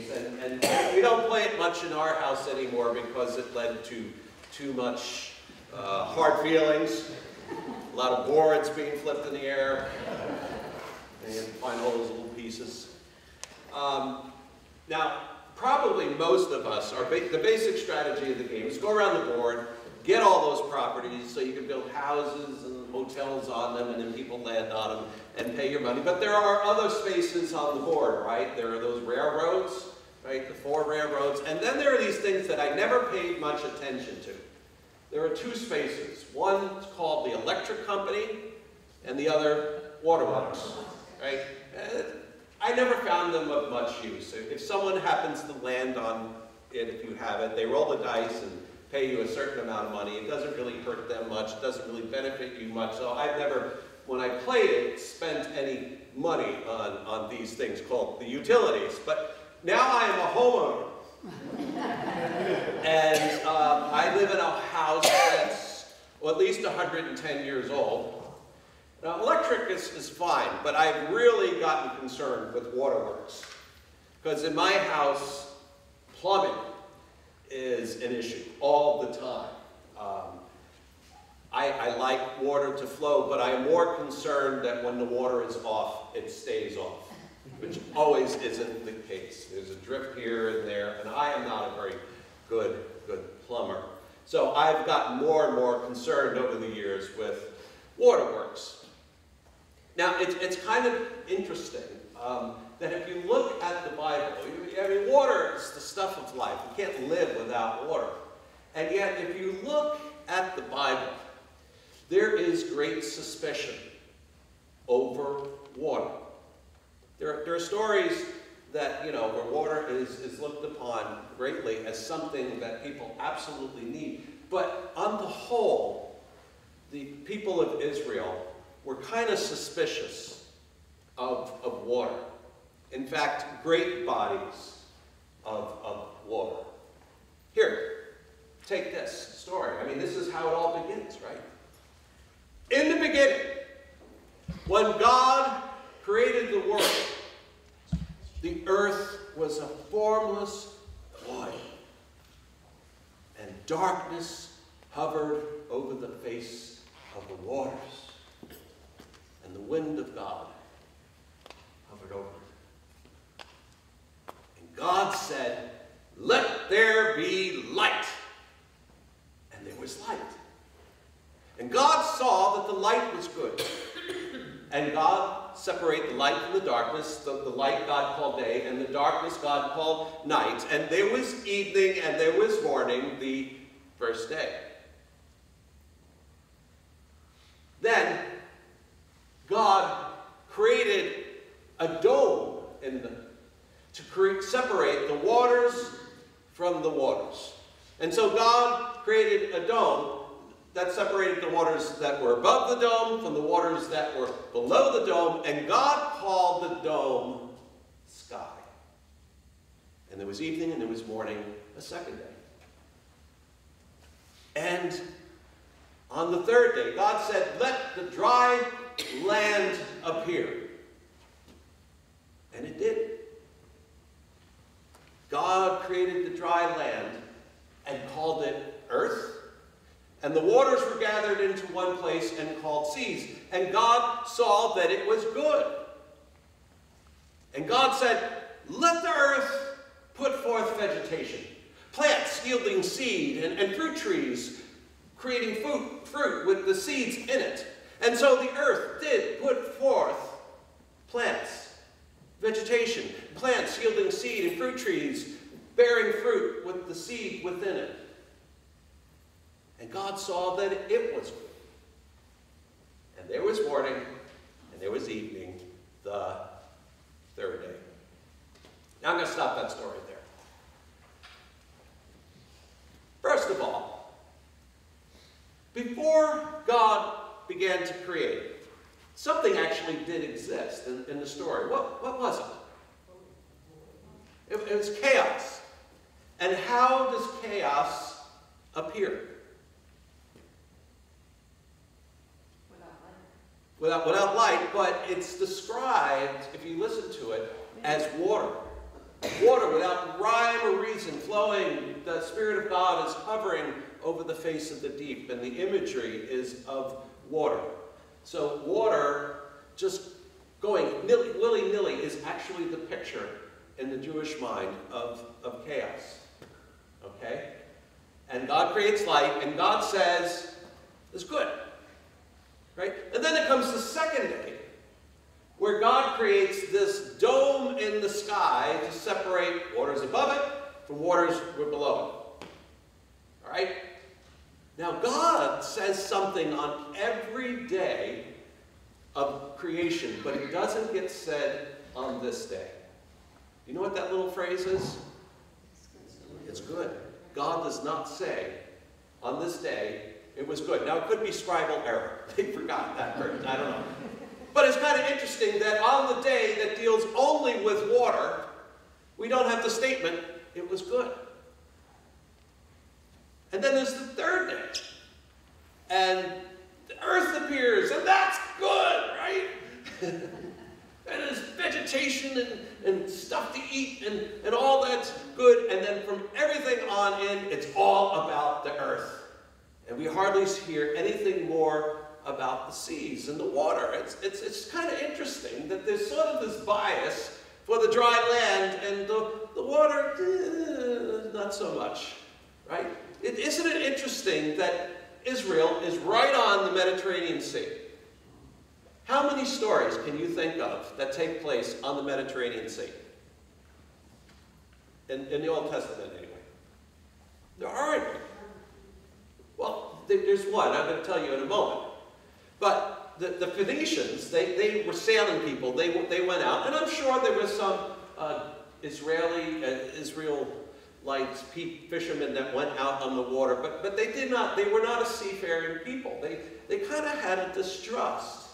games, and we don't play it much in our house anymore because it led to too much hard feelings, a lot of boards being flipped in the air, and you find all those little pieces. Now, probably most of us, the basic strategy of the game is go around the board, get all those properties so you can build houses and hotels on them, and then people land on them and pay your money. But there are other spaces on the board, right? There are those railroads, right? The 4 railroads. And then there are these things that I never paid much attention to. There are 2 spaces. One is called the electric company, and the other, Waterworks, right? I never found them of much use. If someone happens to land on it, if you have it, they roll the dice and pay you a certain amount of money. It doesn't really hurt them much. It doesn't really benefit you much. So I've never, when I played it, spent any money on these things called the utilities. But now I am a homeowner. And I live in a house that's, well, at least 110 years old. Now, electric is fine, but I've really gotten concerned with Waterworks. Because in my house, plumbing is an issue all the time. I like water to flow, but I'm more concerned that when the water is off, it stays off, which always isn't the case. There's a drip here and there, and I am not a very good plumber. So I've gotten more and more concerned over the years with Waterworks. Now, it's kind of interesting that if you look at the Bible, I mean, water is the stuff of life. You can't live without water. And yet, if you look at the Bible, there is great suspicion over water. There are stories that, you know, where water is looked upon greatly as something that people absolutely need. But on the whole, the people of Israel were kind of suspicious of water. In fact, great bodies of water. Here, take this story. I mean, this is how it all begins, right? In the beginning, when God created the world, the earth was a formless void, and darkness hovered over the face of the waters, and the wind of God hovered over it. And God said, "Let there be light." And there was light. And God saw that the light was good. And God separated the light from the darkness. The light God called day, and the darkness God called night. And there was evening, and there was morning, the first day. Then God created a dome to separate the waters from the waters. And so God created a dome that separated the waters that were above the dome from the waters that were below the dome, and God called the dome sky. And there was evening and there was morning a second day. And on the third day, God said, "Let the dry land appear." And it did. God created the dry land and called it earth. And the waters were gathered into one place and called seas. And God saw that it was good. And God said, "Let the earth put forth vegetation, plants yielding seed, and fruit trees creating fruit with the seeds in it." And so the earth did put forth plants, vegetation, plants yielding seed, and fruit trees bearing fruit with the seed within it. And God saw that it was good. And there was morning, and there was evening, the third day. Now I'm going to stop that story there. First of all, before God began to create, something actually did exist in the story. What was it? It was chaos. And how does chaos appear? Without light, but it's described, if you listen to it, as water. water without rhyme or reason flowing. The Spirit of God is hovering over the face of the deep, and the imagery is of water. So water just going willy-nilly is actually the picture in the Jewish mind of chaos. Okay? And God creates light, and God says, it's good. Right? And then it comes the second day, where God creates this dome in the sky to separate waters above it from waters below it. All right? Now, God says something on every day of creation, but it doesn't get said on this day. You know what that little phrase is? It's good. God does not say, on this day, it was good. Now, it could be scribal error. They forgot that verse. I don't know. But it's kind of interesting that on the day that deals only with water, we don't have the statement, it was good. And then there's the third day. And the earth appears, and that's good, right? And there's vegetation and stuff to eat, and all that's good. And then from everything on in, it's all about the earth. And we hardly hear anything more about the seas and the water. It's kind of interesting that there's sort of this bias for the dry land, and the water, not so much, right? Isn't it interesting that Israel is right on the Mediterranean Sea? How many stories can you think of that take place on the Mediterranean Sea? In the Old Testament, anyway. There aren't. Well, there's one. I'm going to tell you in a moment. But the Phoenicians, they were sailing people. They went out, and I'm sure there was some Israelites, fishermen that went out on the water, but they were not a seafaring people. They kind of had a distrust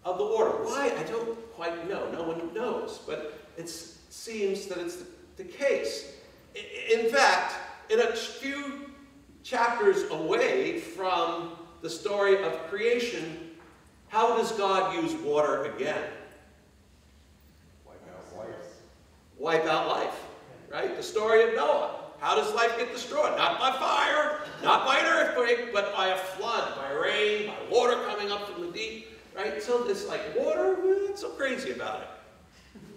of the water. Why? I don't quite know. No one knows, but it seems that it's the case. In fact, in a few chapters away from the story of creation, how does God use water again? Wipe out life, right? The story of Noah. How does life get destroyed? Not by fire, not by an earthquake, but by a flood, by rain, by water coming up from the deep, right? So it's like water, what's so crazy about it,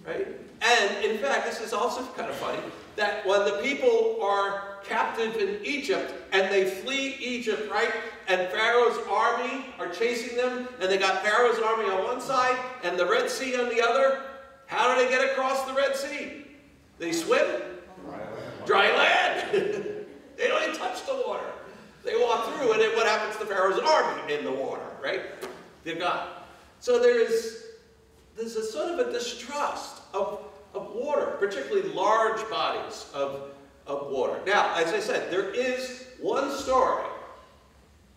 right? And in fact, this is also kind of funny, that when the people are captive in Egypt and they flee Egypt, right? And Pharaoh's army are chasing them, and they got Pharaoh's army on one side and the Red Sea on the other. How do they get across the Red Sea? They swim? Dry land. They don't even touch the water. They walk through, and then what happens to Pharaoh's army in the water, right? They're gone. So there's a sort of a distrust of water, particularly large bodies of water. Now, as I said, there is one story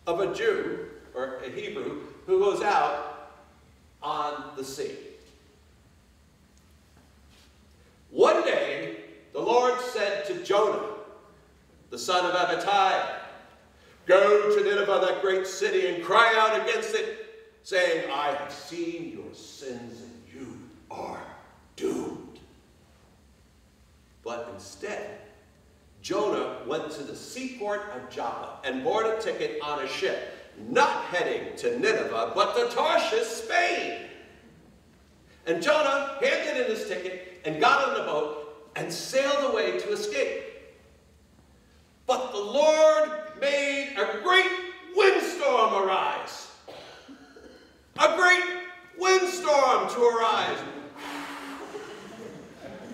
of a Jew, or a Hebrew, who goes out on the sea. One day, the Lord said to Jonah, the son of Amittai, "Go to Nineveh, that great city, and cry out against it, saying, I have seen your sins, and you are doomed." But instead, Jonah went to the seaport of Joppa and bought a ticket on a ship, not heading to Nineveh, but to Tarshish, Spain. And Jonah handed in his ticket and got on the boat and sailed away to escape. But the Lord made a great windstorm arise. A great windstorm to arise.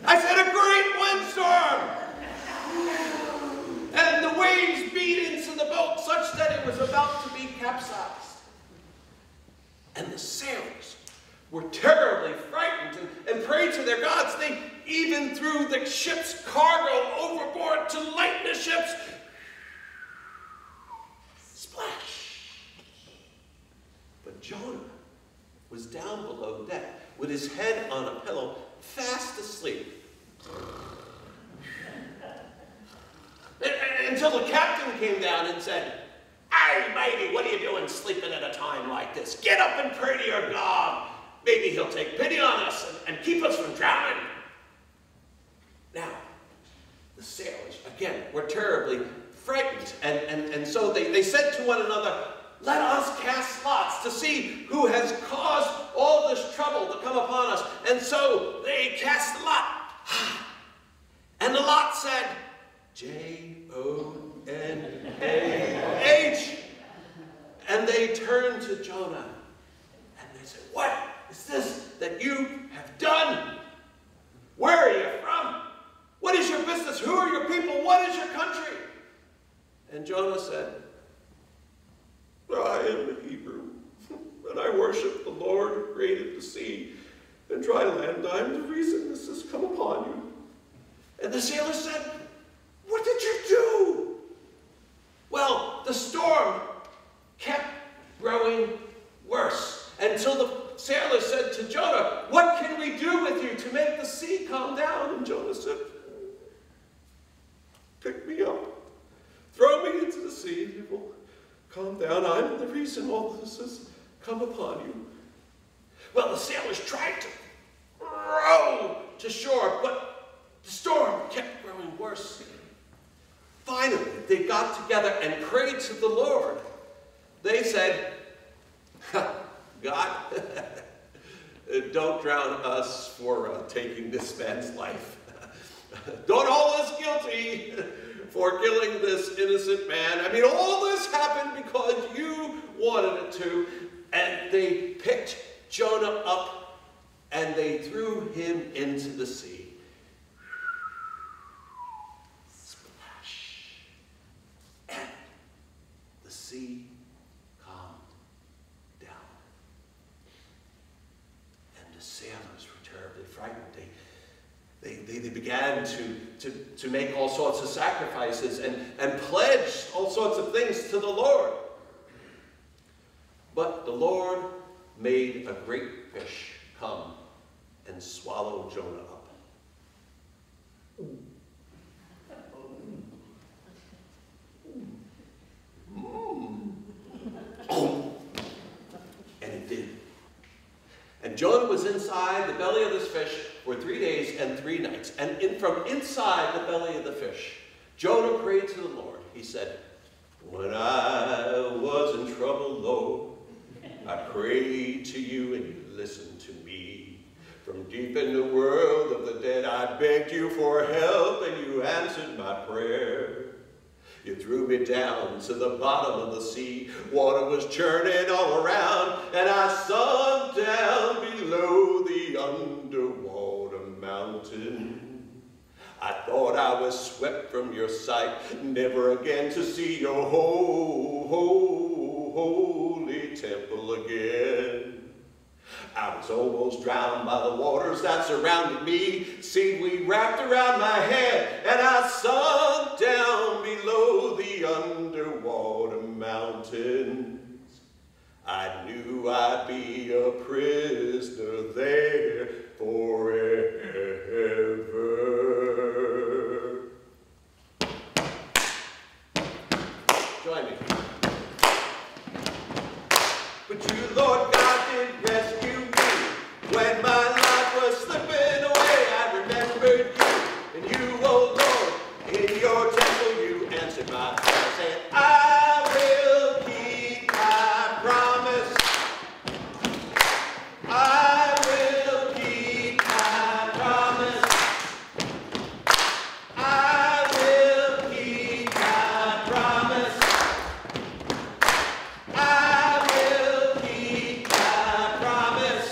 I said a great windstorm. And the waves beat into the boat such that it was about to be capsized. And the sailors were terribly frightened and prayed to their gods. They even threw the ship's cargo overboard to lighten the ships. Splash! But Jonah was down below deck with his head on a pillow, fast asleep. Until the captain came down and said, "Hey, matey, what are you doing sleeping at a time like this? Get up and pray to your God. Maybe he'll take pity on us and keep us from drowning." again, were terribly frightened. And so they said to one another, let us cast lots to see who has caused all this trouble to come upon us. And so they cast a lot. And the lot said, J-O-N-A-H. And they turned to Jonah and they said, what is this that you have done? Where are you from? What is your business? Who are your people? What is your country? And Jonah said, I am a Hebrew, and I worship the Lord who created the sea and dry land. I am the reason this has come upon you. And the sailor said, what did you do? Well, the storm kept growing worse until the sailor said to Jonah, what can we do with you to make the sea calm down? And Jonah said, pick me up, throw me into the sea, it will calm down. I'm the reason all this has come upon you. Well, the sailors tried to row to shore, but the storm kept growing worse. Finally, they got together and prayed to the Lord. They said, God, don't drown us for taking this man's life. Don't hold us guilty for killing this innocent man. I mean, all this happened because you wanted it to. And they picked Jonah up and they threw him into the sea. Splash. And the sea calmed down. And the sailors were terribly frightened. They began to make all sorts of sacrifices and pledged all sorts of things to the Lord. But the Lord made a great fish come and swallow Jonah up. And it did. And Jonah was inside the belly of this fish for 3 days and 3 nights. And from inside the belly of the fish, Jonah prayed to the Lord. He said, when I was in trouble, Lord, I prayed to you and you listened to me. From deep in the world of the dead, I begged you for help and you answered my prayer. You threw me down to the bottom of the sea. Water was churning all around, and I sunk down below the underwater mountain. I thought I was swept from your sight, never again to see your holy temple again. I was almost drowned by the waters that surrounded me. Seaweed wrapped around my head, and I sunk down below the underwater mountains. I knew I'd be a prisoner there forever. Join me. But you, Lord God, did rescue me. When my life was slipping away, I remembered you. And you, oh Lord, in your temple you answered my prayer, saying, I will keep my promise. I will keep my promise. I will keep my promise. I will keep my promise.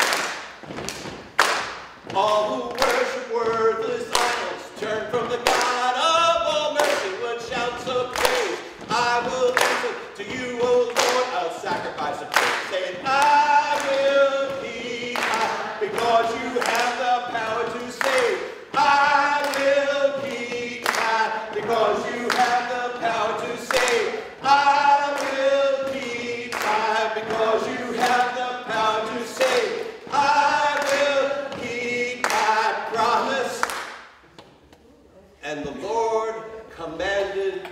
All who worship worthless idols turn from the God of all mercy with shouts of praise. I will answer to you, O Lord, a sacrifice of praise, saying, I will keep because you have the power to save. I will keep because you have the power to save. I will keep because you have the power to save. I will keep my promise. And the Lord commanded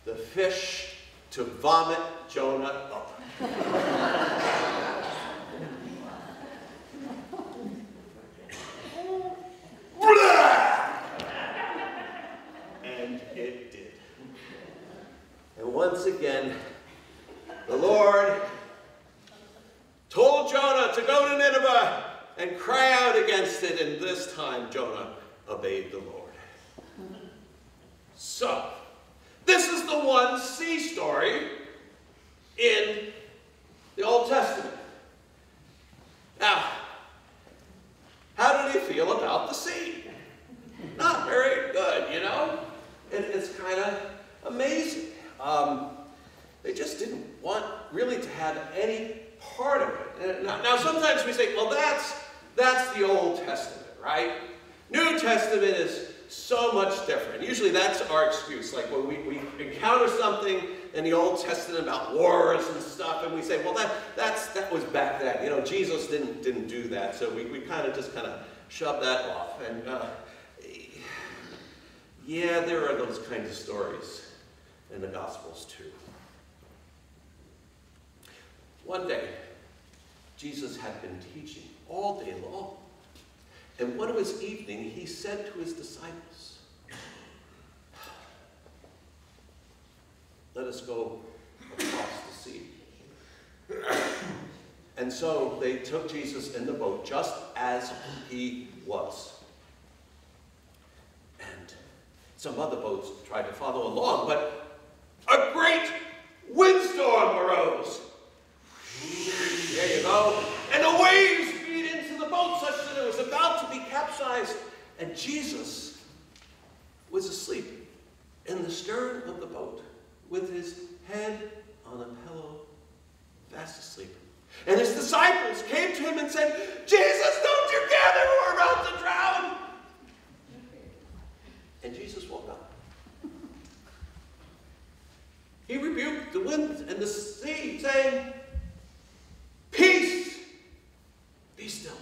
the fish to vomit Jonah up. And it did. this time Jonah obeyed the Lord. So, this is the one sea story in the Old Testament. Now, how did he feel about the sea? Not very good, you know? It's kind of amazing. They just didn't want really to have any part of it. Now sometimes we say, well, that's the Old Testament, right? New Testament is so much different. Usually that's our excuse. Like when we encounter something in the Old Testament about wars and stuff, and we say, well, that was back then. You know, Jesus didn't do that, so we kind of shove that off. And yeah, there are those kinds of stories in the Gospels too. One day, Jesus had been teaching all day long. And one of his evening, he said to his disciples, let us go across the sea. And so they took Jesus in the boat just as he was. And some other boats tried to follow along, but a great windstorm arose. There you go. And the waves beat into the boat such that it was about to be capsized. And Jesus was asleep in the stern of the boat with his head on a pillow, fast asleep. And his disciples came to him and said, Jesus, don't you care that we're about to drown? And Jesus woke up. He rebuked the wind and the sea, saying, peace, be still.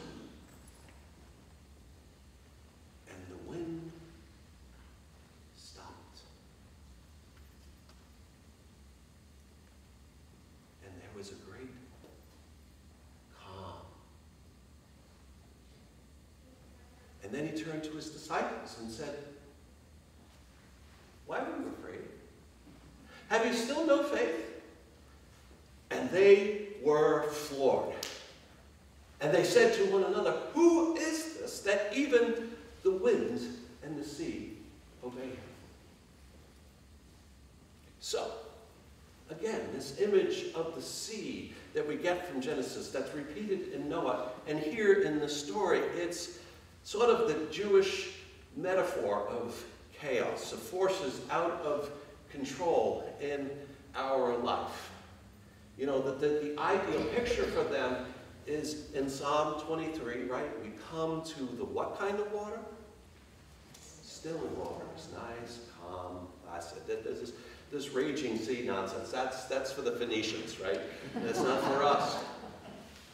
And the wind stopped. And there was a great calm. And then he turned to his disciples and said, why were you afraid? Have you still no faith? And they were floored. And they said to one another, who is this that even the winds and the sea obey him? So, again, this image of the sea that we get from Genesis, that's repeated in Noah, and here in the story, it's sort of the Jewish metaphor of chaos, of forces out of control in our life. You know, the ideal picture for them is in Psalm 23, right? We come to the what kind of water? Still waters, nice, calm, placid. This raging sea nonsense, that's for the Phoenicians, right? That's not for us,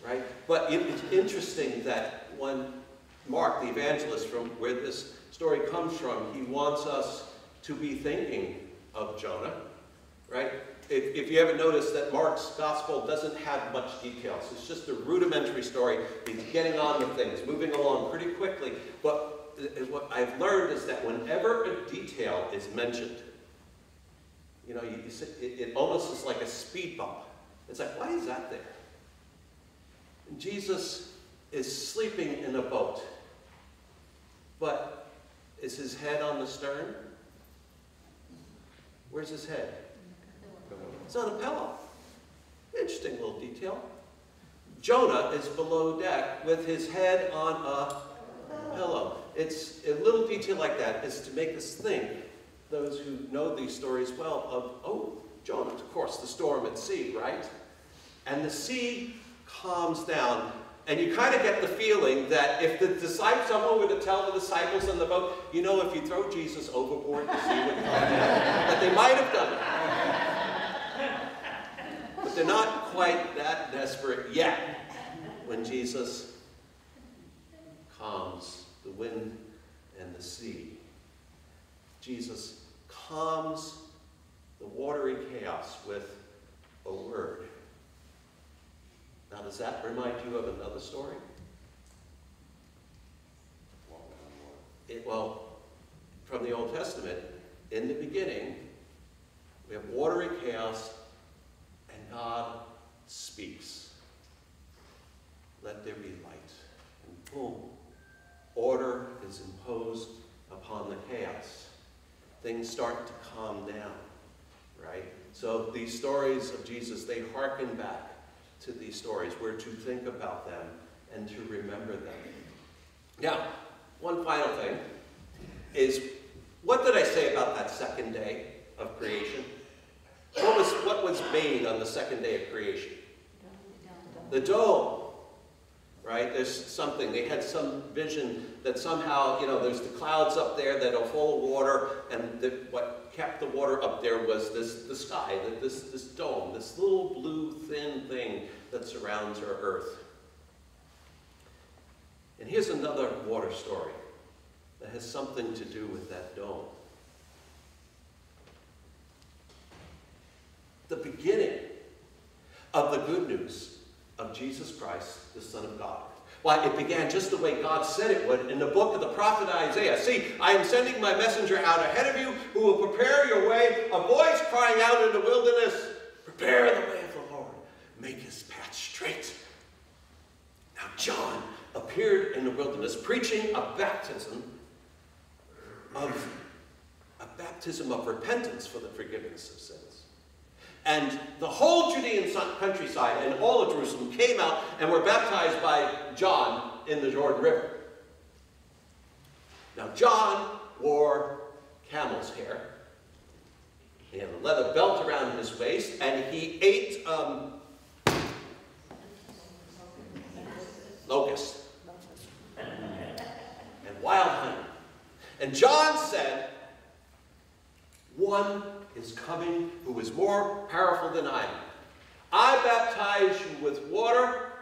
right? But it's interesting that when Mark, the evangelist, from where this story comes from, he wants us to be thinking of Jonah, right? If you haven't noticed that Mark's gospel doesn't have much details. It's just a rudimentary story. He's getting on with things, moving along pretty quickly. But what I've learned is that whenever a detail is mentioned, you know, it almost is like a speed bump. It's like, why is that there? And Jesus is sleeping in a boat. But is his head on the stern? Where's his head? It's on a pillow. Interesting little detail. Jonah is below deck with his head on a pillow. It's a little detail like that is to make us think, those who know these stories well, of, oh, Jonah, of course, the storm at sea, right? And the sea calms down. And you kind of get the feeling that if someone were to tell the disciples on the boat, you know, if you throw Jesus overboard, the sea would calm down, that they might have done it. But they're not quite that desperate yet when Jesus calms the wind and the sea. Jesus calms the watery chaos with a word. Now, does that remind you of another story? Well, from the Old Testament, in the beginning, we have watery chaos, and God speaks. Let there be light. And boom, order is imposed upon the chaos. Things start to calm down, right? So these stories of Jesus, they hearken back to these stories. We're to think about them and to remember them. Now, one final thing is, what did I say about that second day of creation? What was made on the second day of creation? The dome, right? There's something. They had some vision that somehow, there's the clouds up there that are full of water, and what kept the water up there was the sky, this dome, this little blue thin thing that surrounds our earth. And here's another water story that has something to do with that dome. The beginning of the good news of Jesus Christ, the Son of God. Why, it began just the way God said it would in the book of the prophet Isaiah. See, I am sending my messenger out ahead of you who will prepare your way, a voice crying out in the wilderness, prepare the way of the Lord, make his path straight. Now John appeared in the wilderness preaching a baptism of repentance for the forgiveness of sins. And the whole Judean countryside and all of Jerusalem came out and were baptized by John in the Jordan River. Now John wore camel's hair. He had a leather belt around his waist, and he ate locusts and wild honey. And John said, one is coming who is more powerful than I am. I baptize you with water,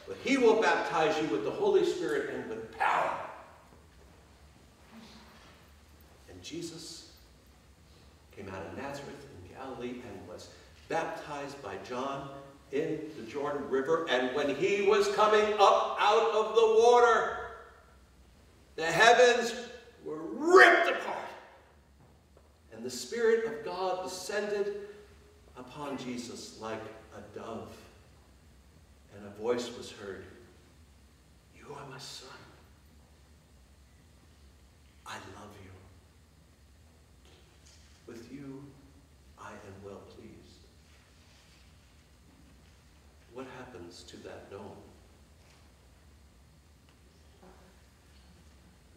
but he will baptize you with the Holy Spirit and with power. And Jesus came out of Nazareth in Galilee and was baptized by John in the Jordan River. And when he was coming up out of the water, the heavens were ripped apart. And the Spirit of God descended upon Jesus like a dove. And a voice was heard, you are my Son. I love you. With you, I am well pleased. What happens to that dome?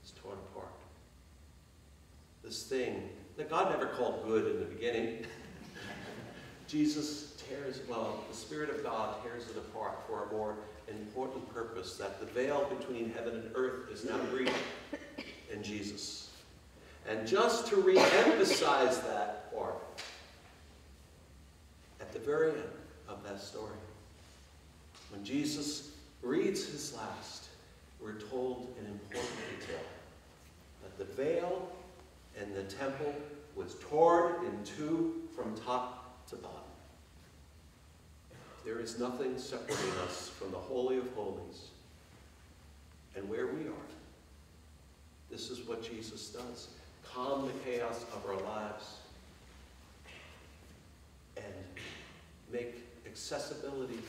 It's torn apart. This thing that God never called good in the beginning. Jesus the Spirit of God tears it apart for a more important purpose, that the veil between heaven and earth is now breached in Jesus. And just to re-emphasize that part, at the very end of that story, when Jesus reads his last, we're told an important detail, that the veil in the temple was torn in two from top to bottom. There is nothing separating us from the Holy of Holies and where we are. This is what Jesus does. Calm the chaos of our lives and make accessibility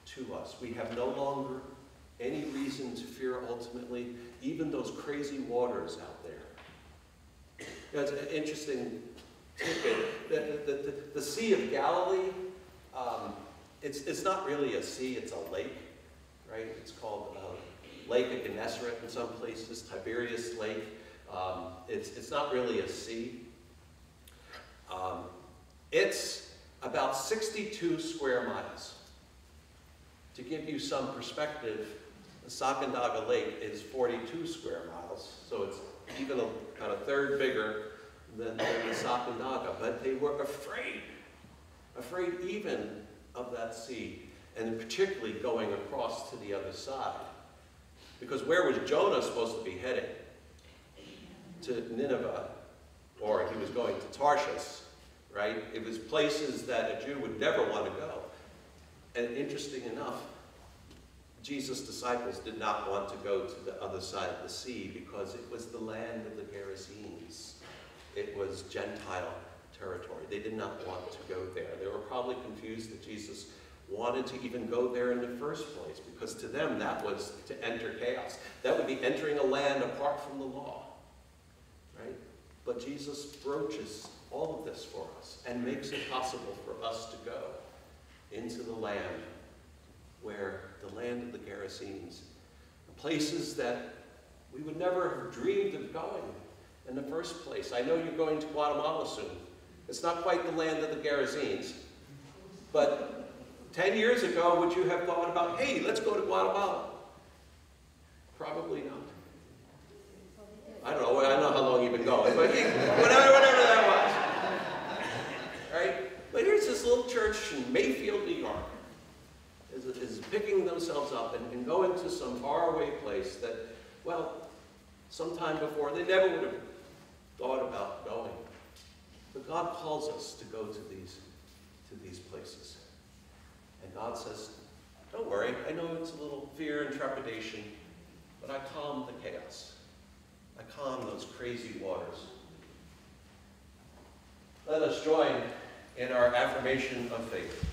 to us. We have no longer any reason to fear ultimately even those crazy waters out there. It's an interesting tidbit. The Sea of Galilee, it's not really a sea, it's a lake, right? It's called Lake of Gennesaret in some places, Tiberias Lake. It's not really a sea. It's about 62 square miles. To give you some perspective, the Sacandaga Lake is 42 square miles, so it's even about a third bigger than the Sacandaga. But they were afraid even of that sea, and particularly going across to the other side. Because where was Jonah supposed to be heading? To Nineveh, or he was going to Tarshish, right? It was places that a Jew would never want to go. And interesting enough, Jesus' disciples did not want to go to the other side of the sea because it was the land of the Gerasenes. It was Gentile territory. They did not want to go there. They were probably confused that Jesus wanted to even go there in the first place, because to them that was to enter chaos. That would be entering a land apart from the law, right? But Jesus broaches all of this for us and makes it possible for us to go into the land the land of the Gerasenes, the places that we would never have dreamed of going in the first place. I know you're going to Guatemala soon. It's not quite the land of the Gerasenes, but 10 years ago, would you have thought about, hey, let's go to Guatemala? Probably not. I don't know. I don't know how long you've been going, but whatever that was. Right? But here's this little church in Mayfield, New York, is picking themselves up and going to some faraway place that, well, sometime before, they never would have thought about going. But God calls us to go to these places. And God says, don't worry, I know it's a little fear and trepidation, but I calm the chaos. I calm those crazy waters. Let us join in our affirmation of faith.